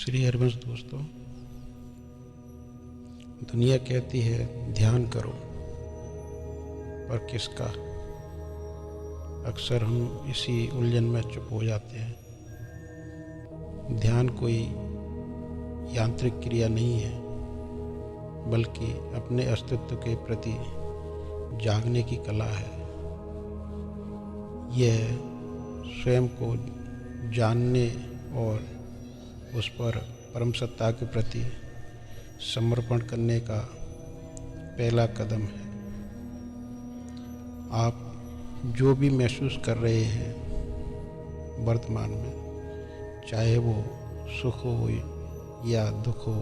श्री हरिवंश दोस्तों, दुनिया कहती है ध्यान करो, पर किसका। अक्सर हम इसी उलझन में चुप हो जाते हैं। ध्यान कोई यांत्रिक क्रिया नहीं है, बल्कि अपने अस्तित्व के प्रति जागने की कला है। यह स्वयं को जानने और उस पर परम सत्ता के प्रति समर्पण करने का पहला कदम है। आप जो भी महसूस कर रहे हैं वर्तमान में, चाहे वो सुख हो या दुख हो,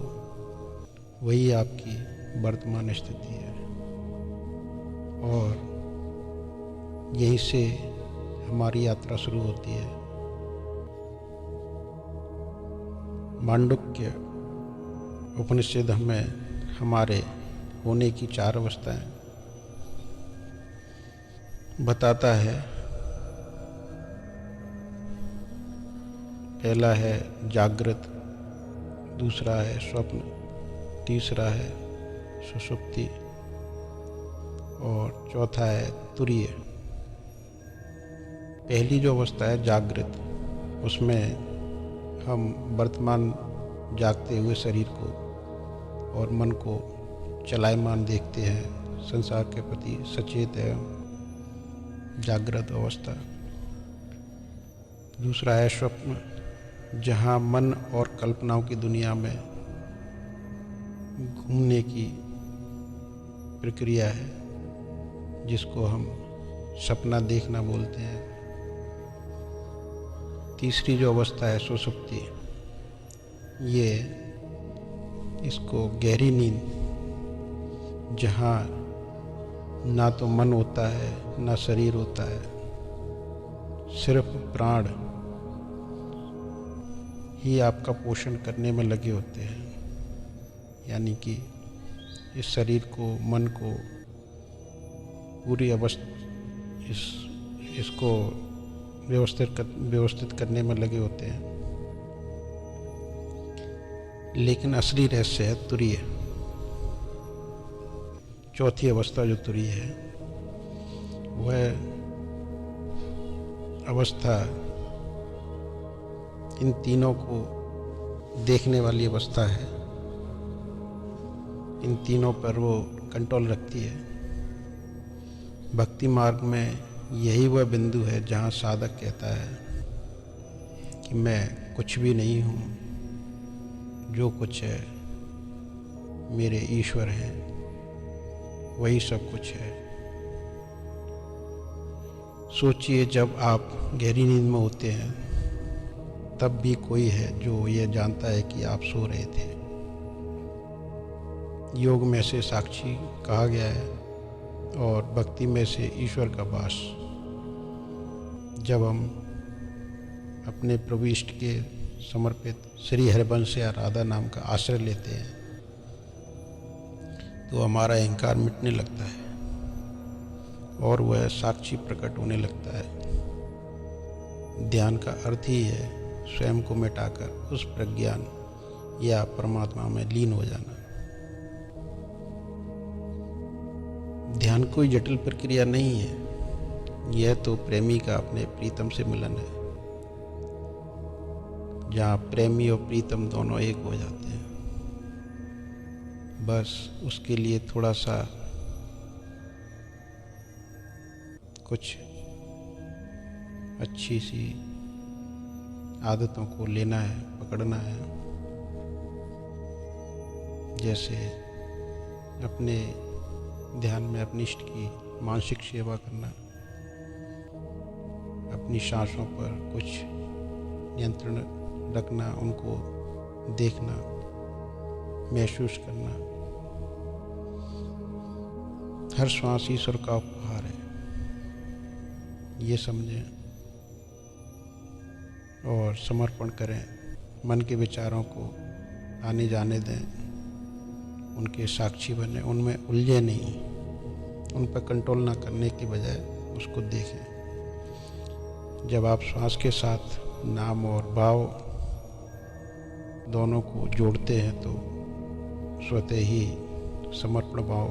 वही आपकी वर्तमान स्थिति है। और यहीं से हमारी यात्रा शुरू होती है। मांडुक्य उपनिषद हमें हमारे होने की 4 अवस्थाएं बताता है। पहला है जागृत, दूसरा है स्वप्न, तीसरा है सुषुप्ति और चौथा है तुरीय। पहली जो अवस्था है जागृत, उसमें हम वर्तमान जागते हुए शरीर को और मन को चलायमान देखते हैं, संसार के प्रति सचेत है जागृत अवस्था। दूसरा है स्वप्न, जहाँ मन और कल्पनाओं की दुनिया में घूमने की प्रक्रिया है, जिसको हम सपना देखना बोलते हैं। तीसरी जो अवस्था है सुषुप्ति, ये इसको गहरी नींद, जहाँ ना तो मन होता है ना शरीर होता है, सिर्फ प्राण ही आपका पोषण करने में लगे होते हैं। यानी कि इस शरीर को, मन को पूरी इसको व्यवस्थित करने में लगे होते हैं। लेकिन असली रहस्य है तुरीय। चौथी अवस्था जो तुरीय है, वह अवस्था इन तीनों को देखने वाली अवस्था है। इन तीनों पर वो कंट्रोल रखती है। भक्ति मार्ग में यही वह बिंदु है जहाँ साधक कहता है कि मैं कुछ भी नहीं हूँ, जो कुछ है मेरे ईश्वर हैं, वही सब कुछ है। सोचिए, जब आप गहरी नींद में होते हैं, तब भी कोई है जो ये जानता है कि आप सो रहे थे। योग में से साक्षी कहा गया है और भक्ति में से ईश्वर का वास। जब हम अपने प्रभु इष्ट के समर्पित श्री हरिवंश या राधा नाम का आश्रय लेते हैं, तो हमारा अहंकार मिटने लगता है और वह साक्षी प्रकट होने लगता है। ध्यान का अर्थ ही है स्वयं को मिटाकर उस प्रज्ञान या परमात्मा में लीन हो जाना। ध्यान कोई जटिल प्रक्रिया नहीं है, यह तो प्रेमी का अपने प्रीतम से मिलन है, जहाँ प्रेमी और प्रीतम दोनों एक हो जाते हैं। बस उसके लिए थोड़ा सा कुछ अच्छी सी आदतों को लेना है, पकड़ना है। जैसे अपने ध्यान में अपनी इष्ट की मानसिक सेवा करना, अपनी सांसों पर कुछ नियंत्रण रखना, उनको देखना, महसूस करना। हर श्वास ईश्वर का उपहार है, ये समझें और समर्पण करें। मन के विचारों को आने जाने दें, उनके साक्षी बने, उनमें उलझे नहीं। उन पर कंट्रोल ना करने के बजाय उसको देखें। जब आप श्वास के साथ नाम और भाव दोनों को जोड़ते हैं तो स्वतः ही समर्पण भाव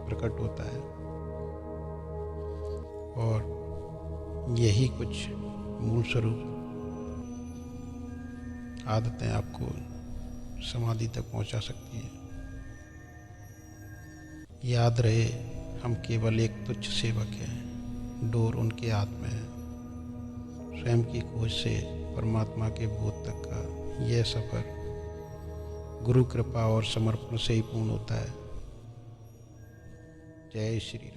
प्रकट होता है। और यही कुछ मूल स्वरूप आदतें आपको समाधि तक पहुंचा सकती हैं। याद रहे, हम केवल एक तुच्छ सेवक हैं, डोर उनके हाथ में है। स्वयं की खोज से परमात्मा के बोध तक का यह सफ़र गुरु कृपा और समर्पण से ही पूर्ण होता है। जय श्री राम।